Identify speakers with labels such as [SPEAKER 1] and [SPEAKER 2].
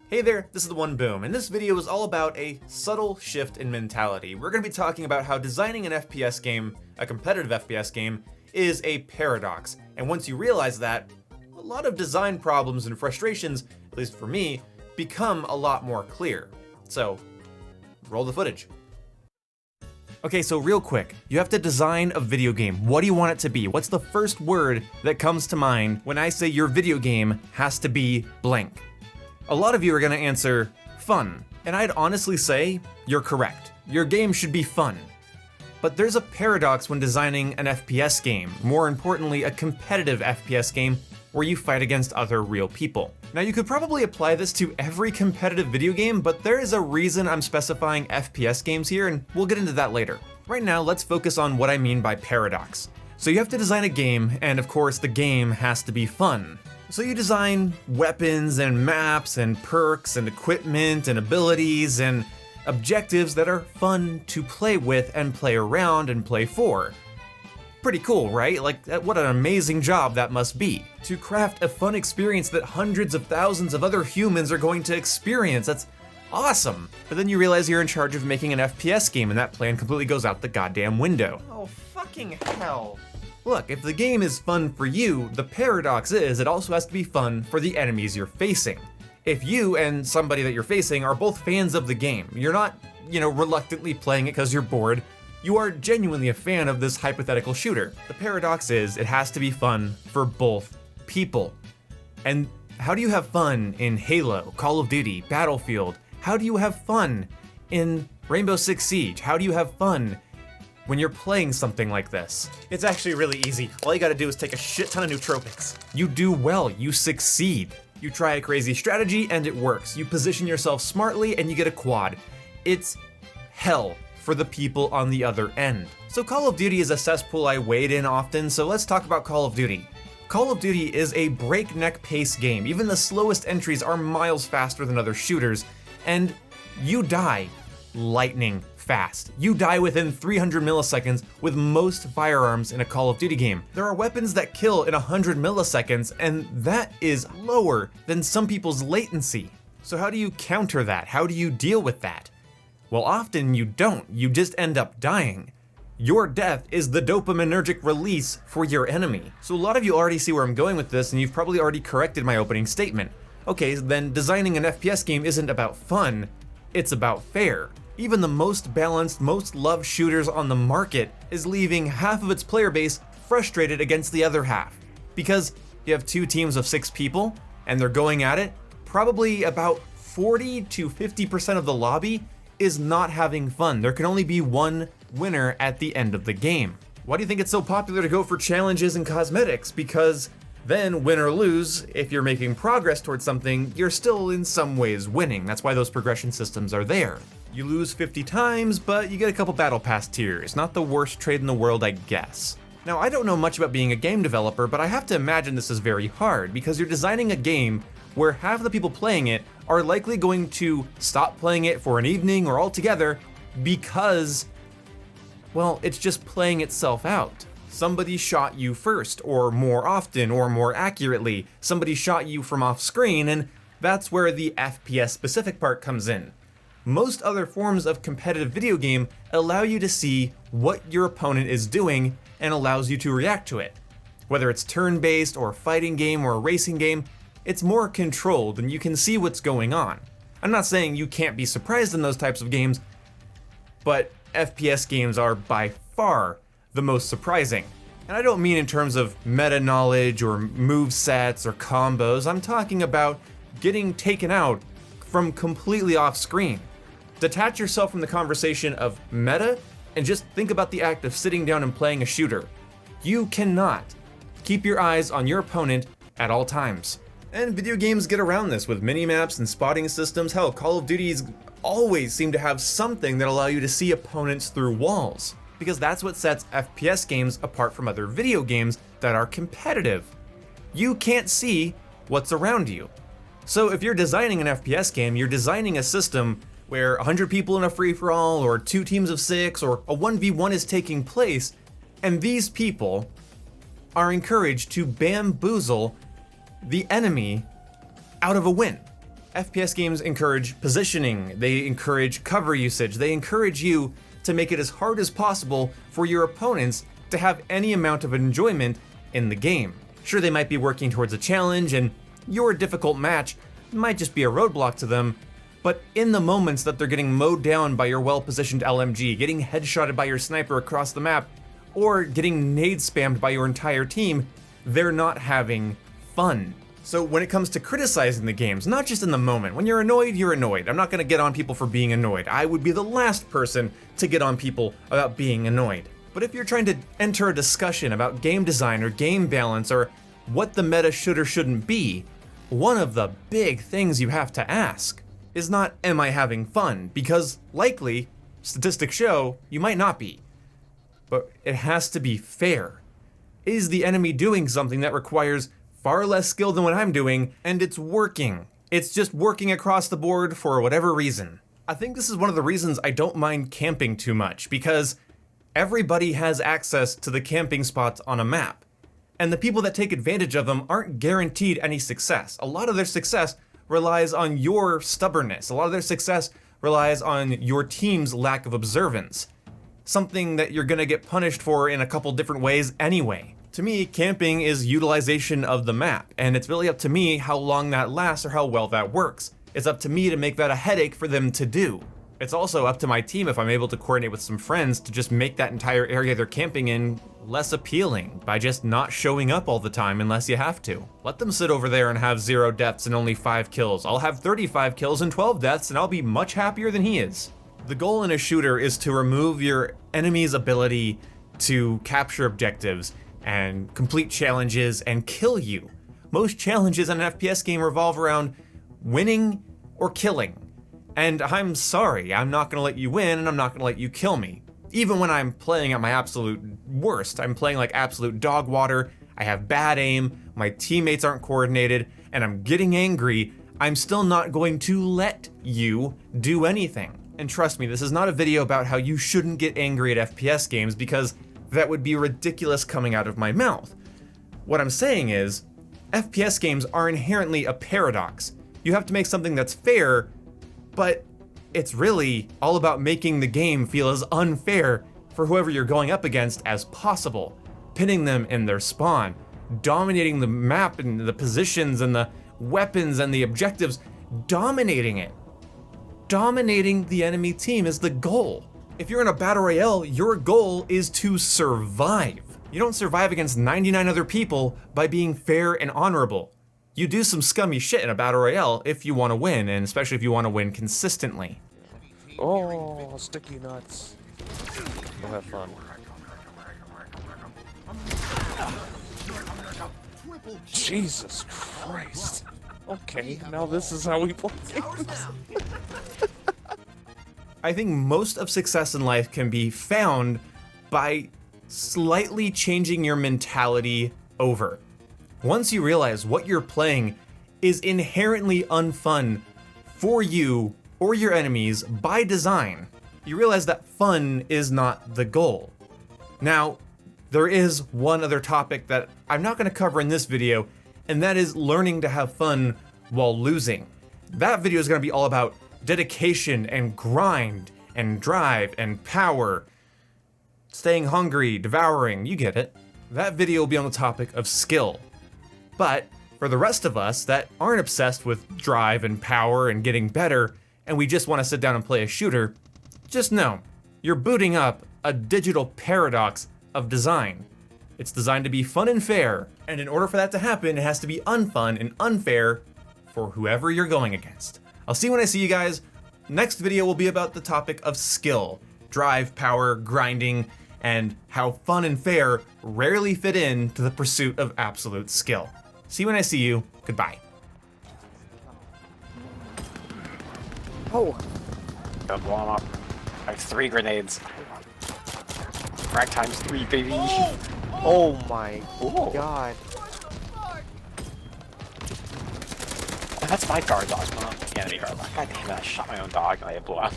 [SPEAKER 1] Hey there, this is the One Boom, and this video is all about a subtle shift in mentality. We're going to be talking about how designing an FPS game, a competitive FPS game, is a paradox. And once you realize that, a lot of design problems and frustrations, at least for me, become a lot more clear. So, roll the footage. Okay, so real quick, you have to design a video game. What do you want it to be? What's the first word that comes to mind when I say your video game has to be blank? A lot of you are going to answer fun, and I'd honestly say you're correct. Your game should be fun. But there's a paradox when designing an FPS game, more importantly a competitive FPS game where you fight against other real people. Now you could probably apply this to every competitive video game, but there is a reason I'm specifying FPS games here, and we'll get into that later. Right now, let's focus on what I mean by paradox. So you have to design a game, and of course the game has to be fun. So you design weapons and maps and perks and equipment and abilities and objectives that are fun to play with and play around and play for. Pretty cool, right? Like, what an amazing job that must be. To craft a fun experience that hundreds of thousands of other humans are going to experience. That's awesome. But then you realize you're in charge of making an FPS game and that plan completely goes out the goddamn window. Oh, fucking hell. Look, if the game is fun for you, the paradox is it also has to be fun for the enemies you're facing. If you and somebody that you're facing are both fans of the game, you're not, reluctantly playing it because you're bored, you are genuinely a fan of this hypothetical shooter. The paradox is it has to be fun for both people. And how do you have fun in Halo, Call of Duty, Battlefield? How do you have fun in Rainbow Six Siege? How do you have fun when you're playing something like this? It's actually really easy. All you gotta do is take a shit ton of nootropics. You do well, you succeed. You try a crazy strategy and it works. You position yourself smartly and you get a quad. It's hell for the people on the other end. So Call of Duty is a cesspool I wade in often, so let's talk about Call of Duty. Call of Duty is a breakneck pace game. Even the slowest entries are miles faster than other shooters, and you die lightning fast. You die within 300 milliseconds with most firearms in a Call of Duty game. There are weapons that kill in 100 milliseconds, and that is lower than some people's latency. So how do you counter that? How do you deal with that? Well, often you don't. You just end up dying. Your death is the dopaminergic release for your enemy. So a lot of you already see where I'm going with this, and you've probably already corrected my opening statement. Okay, then designing an FPS game isn't about fun, it's about fair. Even the most balanced, most loved shooters on the market is leaving half of its player base frustrated against the other half. Because you have two teams of 6 people, and they're going at it, probably about 40 to 50% of the lobby is not having fun. There can only be one winner at the end of the game. Why do you think it's so popular to go for challenges and cosmetics? Because then, win or lose, if you're making progress towards something, you're still in some ways winning. That's why those progression systems are there. You lose 50 times, but you get a couple battle pass tiers. Not the worst trade in the world, I guess. Now, I don't know much about being a game developer, but I have to imagine this is very hard, because you're designing a game where half the people playing it are likely going to stop playing it for an evening or altogether because, well, it's just playing itself out. Somebody shot you first, or more often, or more accurately. Somebody shot you from off screen, and that's where the FPS specific part comes in. Most other forms of competitive video game allow you to see what your opponent is doing and allows you to react to it. Whether it's turn-based or fighting game or a racing game, it's more controlled and you can see what's going on. I'm not saying you can't be surprised in those types of games, but FPS games are by far the most surprising. And I don't mean in terms of meta knowledge or move sets or combos. I'm talking about getting taken out from completely off screen. Detach yourself from the conversation of meta and just think about the act of sitting down and playing a shooter. You cannot keep your eyes on your opponent at all times. And video games get around this with mini-maps and spotting systems. Hell, Call of Duty's always seem to have something that allow you to see opponents through walls, because that's what sets FPS games apart from other video games that are competitive. You can't see what's around you. So if you're designing an FPS game, you're designing a system where 100 people in a free-for-all, or 2 teams of 6, or a 1v1 is taking place, and these people are encouraged to bamboozle the enemy out of a win. FPS games encourage positioning, they encourage cover usage, they encourage you to make it as hard as possible for your opponents to have any amount of enjoyment in the game. Sure, they might be working towards a challenge, and your difficult match might just be a roadblock to them, but in the moments that they're getting mowed down by your well-positioned LMG, getting headshotted by your sniper across the map, or getting nade spammed by your entire team, they're not having fun. So when it comes to criticizing the games, not just in the moment, when you're annoyed, you're annoyed. I'm not gonna get on people for being annoyed. I would be the last person to get on people about being annoyed. But if you're trying to enter a discussion about game design or game balance or what the meta should or shouldn't be, one of the big things you have to ask is not, am I having fun? Because likely, statistics show, you might not be. But it has to be fair. Is the enemy doing something that requires far less skill than what I'm doing, and it's working? It's just working across the board for whatever reason. I think this is one of the reasons I don't mind camping too much, because everybody has access to the camping spots on a map. And the people that take advantage of them aren't guaranteed any success. A lot of their success relies on your stubbornness. A lot of their success relies on your team's lack of observance. Something that you're gonna get punished for in a couple different ways anyway. To me, camping is utilization of the map, and it's really up to me how long that lasts or how well that works. It's up to me to make that a headache for them to do. It's also up to my team if I'm able to coordinate with some friends to just make that entire area they're camping in less appealing by just not showing up all the time unless you have to. Let them sit over there and have 0 deaths and only 5 kills. I'll have 35 kills and 12 deaths and I'll be much happier than he is. The goal in a shooter is to remove your enemy's ability to capture objectives and complete challenges and kill you. Most challenges in an FPS game revolve around winning or killing. And I'm sorry, I'm not gonna let you win and I'm not gonna let you kill me. Even when I'm playing at my absolute worst, I'm playing like absolute dog water, I have bad aim, my teammates aren't coordinated, and I'm getting angry, I'm still not going to let you do anything. And trust me, this is not a video about how you shouldn't get angry at FPS games, because that would be ridiculous coming out of my mouth. What I'm saying is, FPS games are inherently a paradox. You have to make something that's fair, but it's really all about making the game feel as unfair for whoever you're going up against as possible. Pinning them in their spawn, dominating the map and the positions and the weapons and the objectives, dominating it. Dominating the enemy team is the goal. If you're in a battle royale, your goal is to survive. You don't survive against 99 other people by being fair and honorable. You do some scummy shit in a battle royale if you want to win, and especially if you want to win consistently.
[SPEAKER 2] Oh, sticky nuts. Go have fun. Jesus Christ. Okay, now this is how we play games.
[SPEAKER 1] I think most of success in life can be found by slightly changing your mentality over. Once you realize what you're playing is inherently unfun for you or your enemies by design, you realize that fun is not the goal. Now, there is one other topic that I'm not going to cover in this video, and that is learning to have fun while losing. That video is going to be all about dedication and grind and drive and power, staying hungry, devouring, you get it. That video will be on the topic of skill. But for the rest of us that aren't obsessed with drive and power and getting better, and we just want to sit down and play a shooter, just know, you're booting up a digital paradox of design. It's designed to be fun and fair, and in order for that to happen, it has to be unfun and unfair for whoever you're going against. I'll see you when I see you guys. Next video will be about the topic of skill, drive, power, grinding, and how fun and fair rarely fit in to the pursuit of absolute skill. See you when I see you. Goodbye.
[SPEAKER 3] Oh. Got blow him up. I have 3 grenades. Frag times 3, baby.
[SPEAKER 2] Oh my god.
[SPEAKER 3] That's my guard dog, not the enemy guard dog. God damn it, I shot my own dog and I blew up.